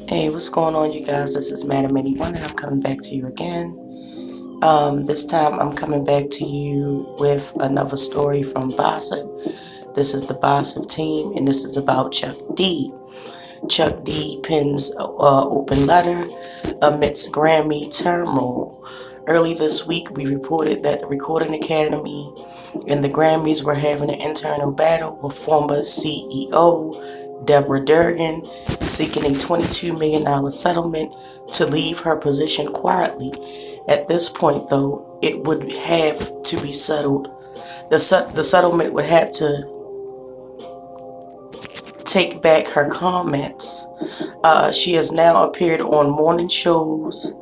Hey, what's going on, you guys? This is Madam Anyone, and I'm coming back to you again. This time, I'm coming back to you with another story from Bossip. This is the Bossip team, and this is about Chuck D. Chuck D pens open letter amidst Grammy turmoil. Early this week, we reported that the Recording Academy and the Grammys were having an internal battle with former CEO Deborah Dugan seeking a $22 million settlement to leave her position quietly. At this point, though, it would have to be settled. The settlement would have to take back her comments. She has now appeared on morning shows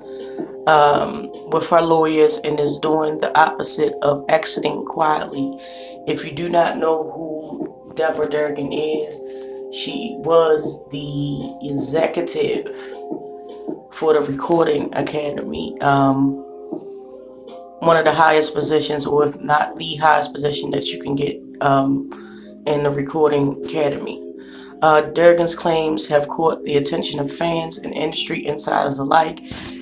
with her lawyers and is doing the opposite of exiting quietly. If you do not know who Deborah Dugan is, she was the executive for the Recording Academy. One of the highest positions, or if not the highest position that you can get in the Recording Academy. Durgan's claims have caught the attention of fans and industry insiders alike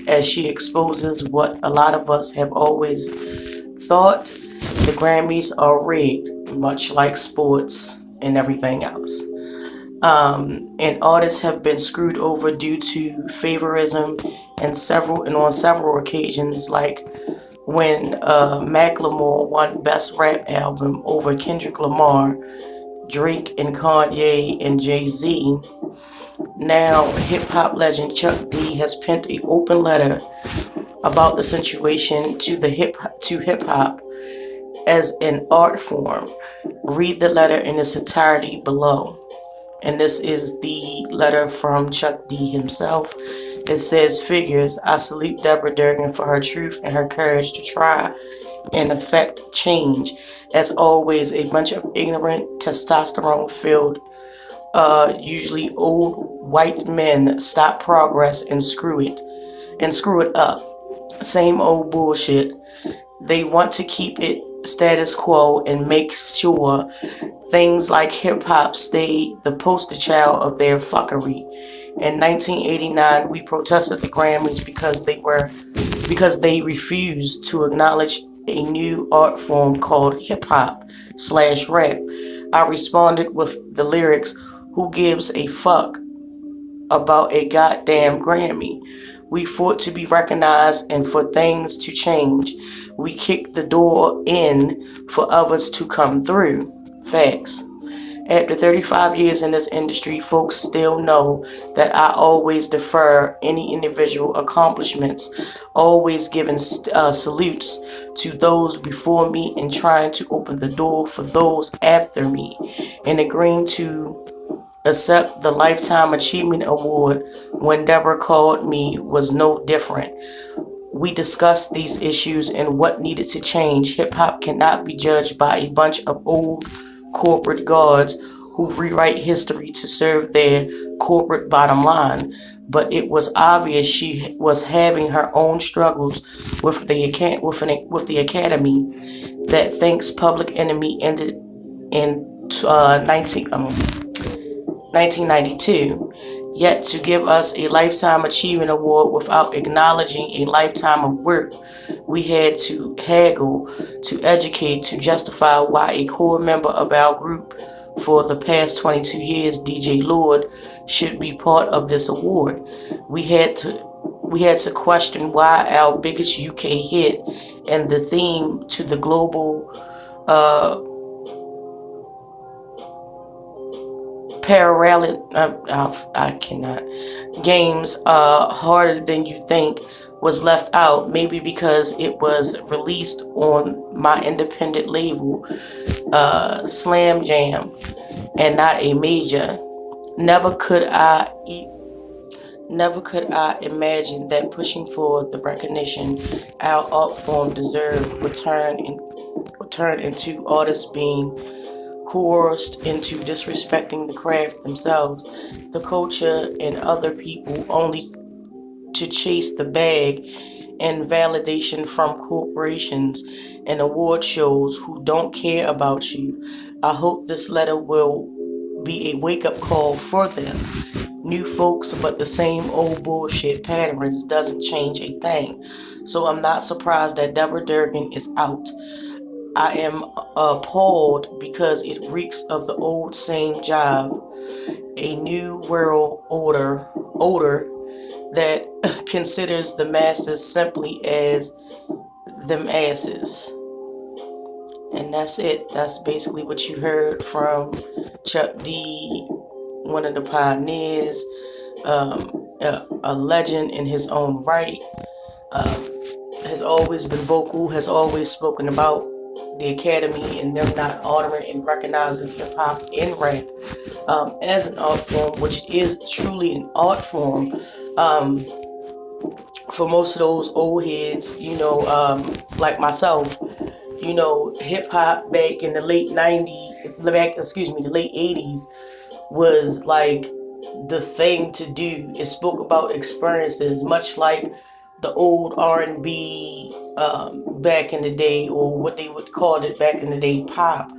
as she exposes what a lot of us have always thought: the Grammys are rigged, much like sports and everything else. And artists have been screwed over due to favorism and on several occasions, like when Macklemore won Best Rap Album over Kendrick Lamar, Drake and Kanye and Jay-Z. Now, hip-hop legend Chuck D has penned an open letter about the situation to hip-hop as an art form. Read the letter in its entirety below. And this is the letter from Chuck D himself. It says, "Figures, I salute Deborah Dugan for her truth and her courage to try and affect change. As always, a bunch of ignorant, testosterone-filled, usually old white men stop progress and screw it up. Same old bullshit. They want to keep it status quo and make sure things like hip-hop stay the poster child of their fuckery. In 1989, we protested the Grammys because they refused to acknowledge a new art form called hip-hop/rap. I responded with the lyrics, 'Who gives a fuck about a goddamn Grammy?' We fought to be recognized and for things to change. We kicked the door in for others to come through." Facts. After 35 years in this industry, folks still know that I always defer any individual accomplishments, always giving salutes to those before me and trying to open the door for those after me, and agreeing to accept the Lifetime Achievement Award when Deborah called me was no different. We discussed these issues and what needed to change. Hip-hop cannot be judged by a bunch of old corporate guards who rewrite history to serve their corporate bottom line. But it was obvious she was having her own struggles with the academy. That thinks Public Enemy ended in 1992. Yet to give us a Lifetime Achievement Award without acknowledging a lifetime of work, we had to haggle, to educate, to justify why a core member of our group for the past 22 years, DJ Lord, should be part of this award. We had to question why our biggest UK hit and the theme to the global I cannot. Games Harder Than You Think was left out, maybe because it was released on my independent label, Slam Jam, and not a major. Never could I imagine that pushing for the recognition our art form deserved would turn into artists being coerced into disrespecting the craft themselves, the culture, and other people, only to chase the bag and validation from corporations and award shows who don't care about you. I hope this letter will be a wake-up call for them. new folks, but the same old bullshit patterns doesn't change a thing. So I'm not surprised that Deborah Durgan is out. I am appalled because it reeks of the old same job, a new world order that considers the masses simply as them asses. And that's it. That's basically what you heard from Chuck D, one of the pioneers, a legend in his own right. Has always been vocal, has always spoken about the Academy and them not honoring and recognizing hip hop and rap as an art form, which is truly an art form. For most of those old heads, like myself, hip hop back in the late the late 80s was like the thing to do. It spoke about experiences, much like the old R&B back in the day, or what they would call it back in the day, pop,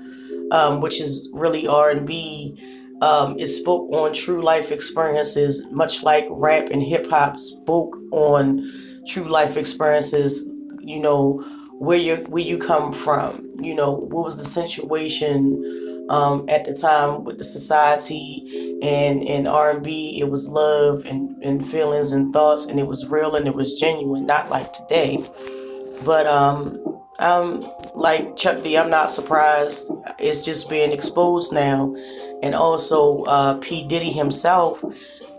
which is really R&B. It spoke on true life experiences, much like rap and hip hop spoke on true life experiences. You know, where you come from. What was the situation at the time with the society, and in R&B it was love and feelings and thoughts, and it was real and it was genuine, not like today. But like Chuck D, I'm not surprised. It's just being exposed now. And also P. Diddy himself,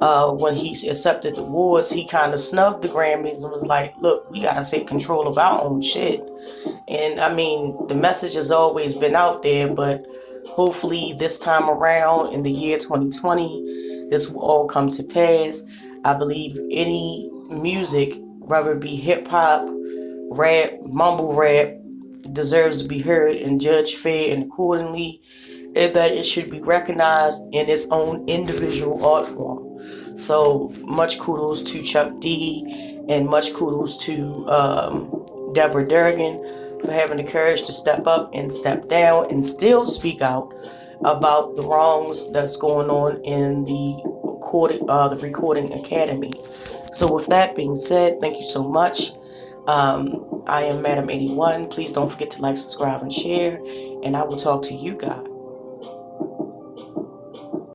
when he accepted the awards, he kind of snubbed the Grammys and was like, look, we got to take control of our own shit. And I mean, the message has always been out there, but hopefully this time around in the year 2020, this will all come to pass. I believe any music, whether it be hip hop, rap, mumble rap, deserves to be heard and judged fair and accordingly, and that it should be recognized in its own individual art form. So much kudos to Chuck D, and much kudos to Deborah Durgan for having the courage to step up and step down and still speak out about the wrongs that's going on in the Recording Academy. So with that being said, thank you so much. I am Madam 81. Please don't forget to like, subscribe, and share, and I will talk to you guys